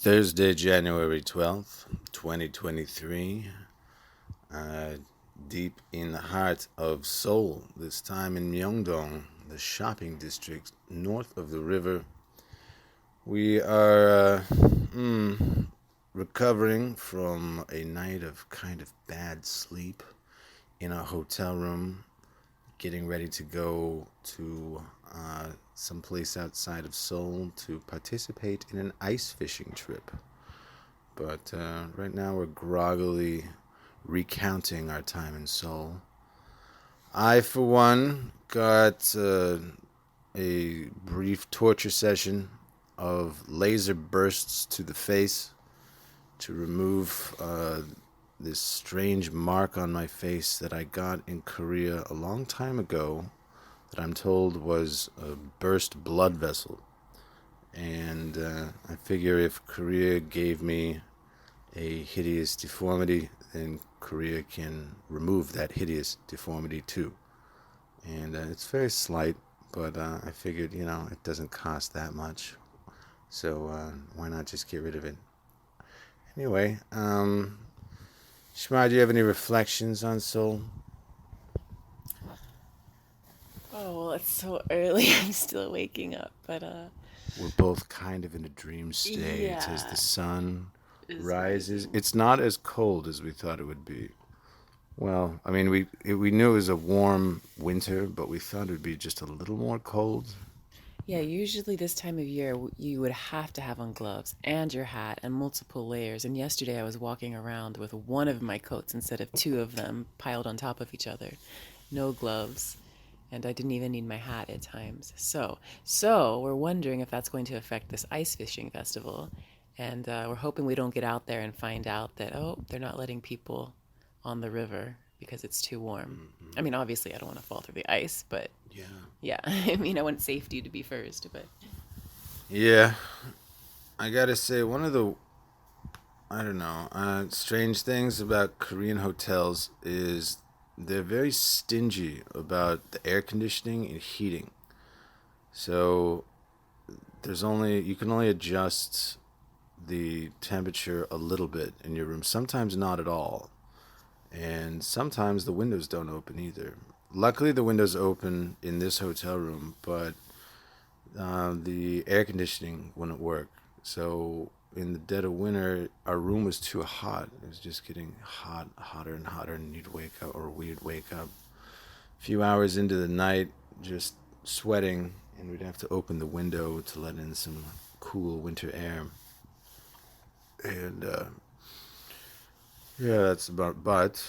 Thursday, January 12th, 2023. Uh, Deep in the heart of Seoul, this time in Myeongdong, the shopping district north of the river. We are recovering from a night of kind of bad sleep in a hotel room, getting ready to go to some place outside of Seoul to participate in an ice fishing trip. But right now we're groggily recounting our time in Seoul. I, for one, got a brief torture session of laser bursts to the face to remove this strange mark on my face that I got in Korea a long time ago that I'm told was a burst blood vessel. And I figure if Korea gave me a hideous deformity, then Korea can remove that hideous deformity too. And it's very slight, but I figured, it doesn't cost that much. So why not just get rid of it? Anyway, Shamar, do you have any reflections on Seoul? Oh, well, it's so early. I'm still waking up, but We're both kind of in a dream state as the yeah, sun is rises. rising. It's not as cold as we thought it would be. Well, I mean, we knew it was a warm winter, but we thought it would be just a little more cold. Yeah, usually this time of year you would have to have on gloves and your hat and multiple layers. And yesterday I was walking around with one of my coats instead of two of them piled on top of each other. No gloves, and I didn't even need my hat at times. So we're wondering if that's going to affect this ice fishing festival, and we're hoping we don't get out there and find out that they're not letting people on the river because it's too warm. I Hmm. mean, obviously I don't want to fall through the ice, but Yeah. yeah, I mean I want safety to be first, but Yeah, I gotta say, one of the, I don't know, strange things about Korean hotels is they're very stingy about the air conditioning and heating. So you can only adjust the temperature a little bit in your room, sometimes not at all. And sometimes the windows don't open either. Luckily, the windows open in this hotel room, but the air conditioning wouldn't work. So in the dead of winter, our room was too hot. It was just getting hot, hotter and hotter, and we'd wake up a few hours into the night, just sweating, and we'd have to open the window to let in some cool winter air. And yeah, that's about. But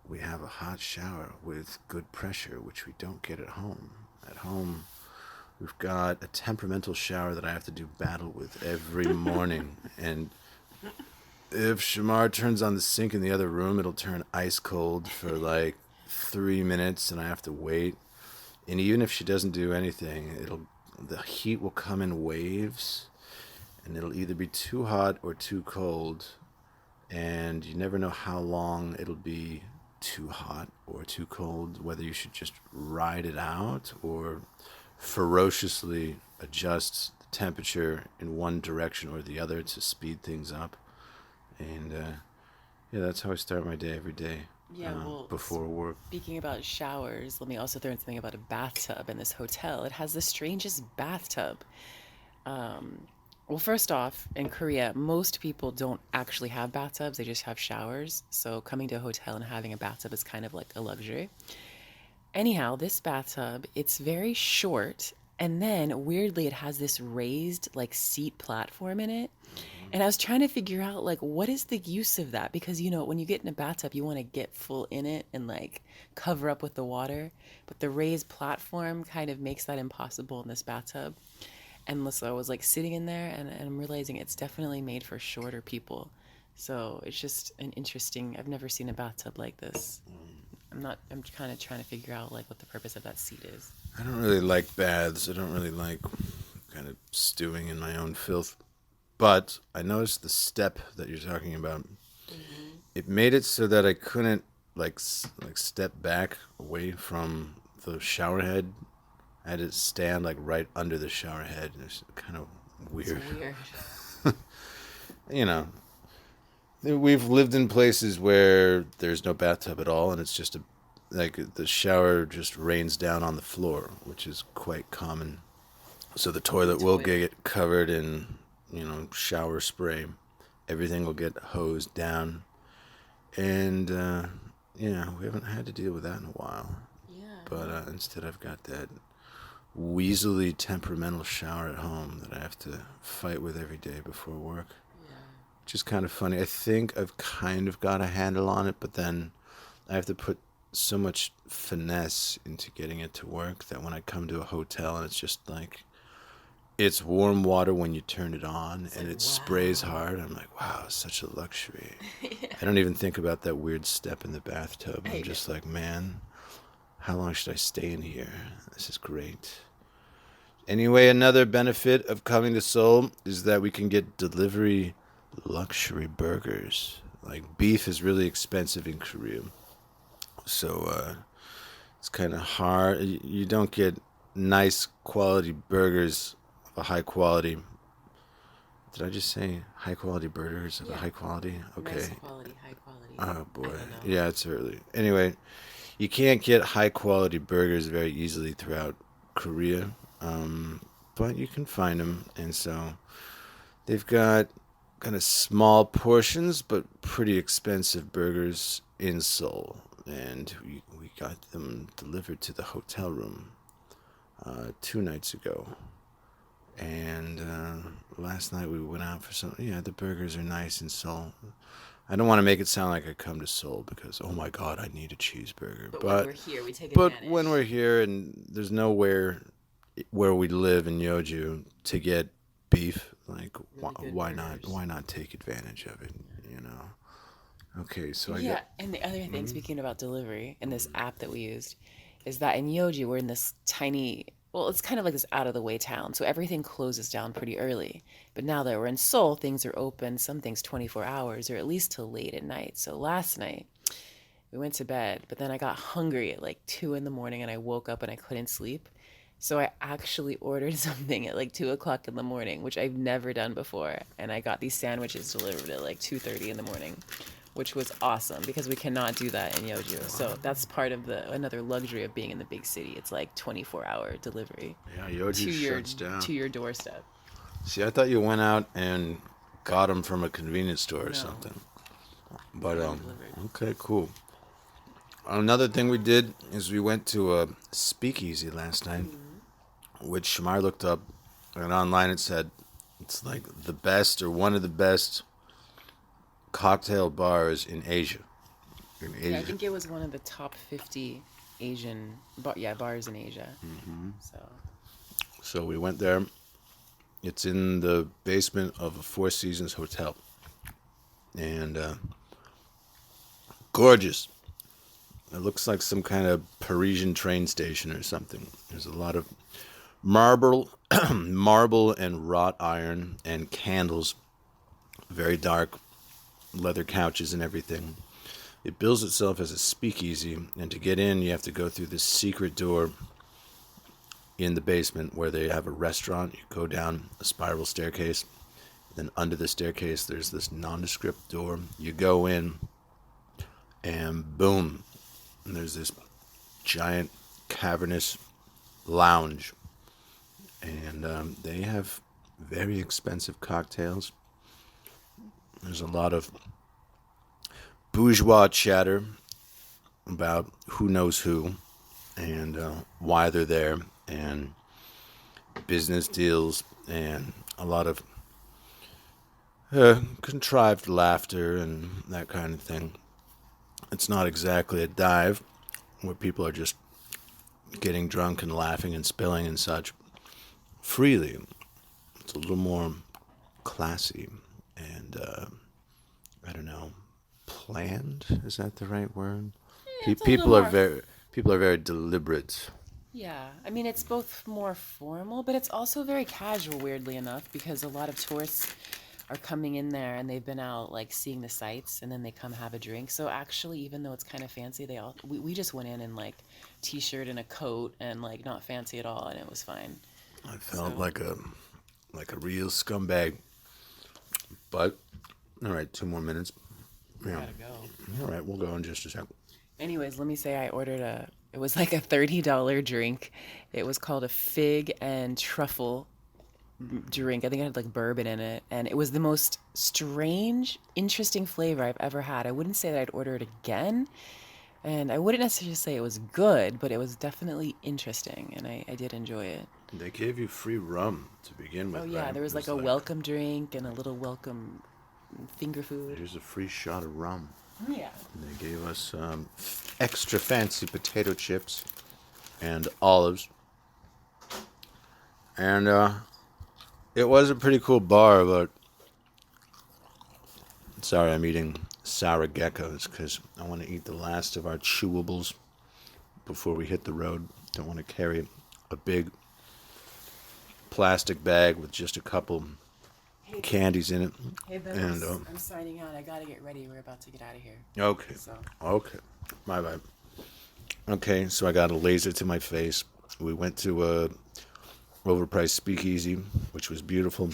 we have a hot shower with good pressure, which we don't get at home. At home, we've got a temperamental shower that I have to do battle with every morning. And if Shamar turns on the sink in the other room, it'll turn ice cold for like 3 minutes, and I have to wait. And even if she doesn't do anything, the heat will come in waves, and it'll either be too hot or too cold, and you never know how long it'll be too hot or too cold, whether you should just ride it out or ferociously adjust the temperature in one direction or the other to speed things up. And yeah, that's how I start my day every day yeah, well, before work. speaking about showers, let me also throw in something about a bathtub in this hotel. It has the strangest bathtub. Um, well, first off, in Korea, most people don't actually have bathtubs, they just have showers. So coming to a hotel and having a bathtub is kind of like a luxury. Anyhow, this bathtub, it's very short. And then weirdly, it has this raised like seat platform in it. Mm-hmm. And I was trying to figure out like what is the use of that? Because when you get in a bathtub, you want to get full in it and like cover up with the water. But the raised platform kind of makes that impossible in this bathtub. And so I was like sitting in there and I'm realizing it's definitely made for shorter people. So it's just an interesting, I've never seen a bathtub like this. I'm kind of trying to figure out like what the purpose of that seat is. I don't really like baths. I don't really like kind of stewing in my own filth. But I noticed the step that you're talking about. Mm-hmm. It made it so that I couldn't like step back away from the shower head. I had to stand like right under the shower head. It's kind of It's weird. weird. you know, we've lived in places where there's no bathtub at all, and it's just like the shower just rains down on the floor, which is quite common. So the The toilet will toilet. get covered in, shower spray. Everything will get hosed down, and we haven't had to deal with that in a while. Yeah, But no. instead, I've got that weaselly temperamental shower at home that I have to fight with every day before work, Yeah. which is kind of funny. I think I've kind of got a handle on it, but then I have to put so much finesse into getting it to work that when I come to a hotel and it's just like it's warm water when you turn it on It's and like, it sprays wow. hard, I'm like, wow, it's such a luxury. Yeah. I don't even think about that weird step in the bathtub. I'm I know. just like, man, how long should I stay in here? This is great. Anyway, another benefit of coming to Seoul is that we can get delivery luxury burgers. Like beef is really expensive in Korea, so it's kind of hard. You don't get nice quality burgers of a high quality. Did I just say high quality burgers of a Yeah. high quality? Nice Okay. quality, high quality. Oh I boy. don't know. Yeah, it's early. Anyway, you can't get high quality burgers very easily throughout Korea, um, but you can find them, and so they've got kind of small portions but pretty expensive burgers in Seoul, and we got them delivered to the hotel room 2 nights ago. And last night we went out for some. Yeah, the burgers are nice in Seoul. I don't want to make it sound like I come to Seoul because oh my god, I need a cheeseburger. But when But we're here, we take but when we're advantage. here and there's nowhere where we live in Yeoju to get beef, like Really good why not? burgers. Why not take advantage of it? You know. Okay, so I Yeah, got. and the other thing, Mhm. speaking about delivery and this app that we used, is that in Yoji, we're in this tiny, well, it's kind of like this out of the way town. So everything closes down pretty early. But now that we're in Seoul, things are open, some things 24 hours or at least till late at night. So last night, we went to bed, but then I got hungry at like 2 in the morning and I woke up and I couldn't sleep. So I actually ordered something at like 2 o'clock in the morning, which I've never done before. And I got these sandwiches delivered at like 2:30 in the morning, which was awesome because we cannot do that in Yeoju. So that's part of the another luxury of being in the big city. It's like 24-hour delivery Yeah, Yeoju to your shuts down. to your doorstep. See, I thought you went out and got them from a convenience store or No, something. we But got them delivered. okay, cool. Another thing we did is we went to a speakeasy last night, Mm-hmm. which Shamar looked up, and online it said it's like the best or one of the best cocktail bars in Asia. In Yeah, I Asia. think it was one of the top 50 bars in Asia. So, So we went there. It's in the basement of a Four Seasons hotel, and gorgeous. It looks like some kind of Parisian train station or something. There's a lot of marble, marble and wrought iron and candles. Very dark leather couches and everything. It bills itself as a speakeasy, and to get in, you have to go through this secret door in the basement where they have a restaurant. You go down a spiral staircase. Then under the staircase, there's this nondescript door. You go in, and boom, and there's this giant cavernous lounge, and they have very expensive cocktails. There's a lot of bourgeois chatter about who knows who and why they're there, and business deals, and a lot of contrived laughter and that kind of thing. It's not exactly a dive where people are just getting drunk and laughing and spilling and such freely. It's a little more classy and I don't know, planned. Is that the right word? yeah, it's a little People are more. very deliberate. Yeah, I mean, it's both more formal, but it's also very casual, weirdly enough, because a lot of tourists are coming in there and they've been out like seeing the sights and then they come have a drink. So actually, even though it's kind of fancy, we just went in like t-shirt and a coat and like not fancy at all and it was fine. I felt So, like a real scumbag. But, all right, 2 more minutes. We Yeah. gotta go. All right, we'll go in just a sec. Anyways, let me say I ordered it was like a $30 drink. It was called a fig and truffle drink. I think it had like bourbon in it. And it was the most strange, interesting flavor I've ever had. I wouldn't say that I'd order it again. And I wouldn't necessarily say it was good, but it was definitely interesting. And I did enjoy it. They gave you free rum to begin Oh, with, yeah, right? there was It like a welcome drink and a little welcome finger food. here's a free shot of rum. Yeah. And they gave us extra fancy potato chips and olives. And it was a pretty cool bar, but sorry, I'm eating sour geckos because I want to eat the last of our chewables before we hit the road. Don't want to carry a big plastic bag with just a couple candies in it. Hey, Ben, And I'm signing out. I gotta get ready. We're about to get out of here. okay, So. okay, my bad. Okay, so I got a laser to my face. We went to a overpriced speakeasy, which was beautiful.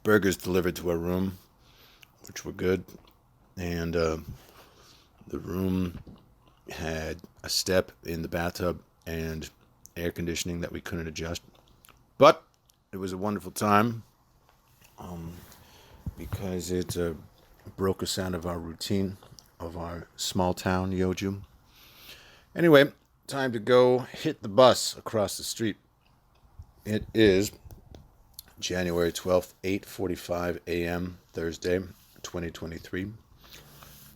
Burgers delivered to our room, which were good. And the room had a step in the bathtub and air conditioning that we couldn't adjust. But it was a wonderful time because it broke us out of our routine of our small town, Yeoju. Anyway, time to go hit the bus across the street. It is January 12th, 8:45 a.m., Thursday, 2023,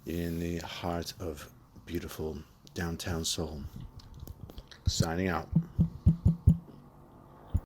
in the heart of beautiful downtown Seoul. Signing out.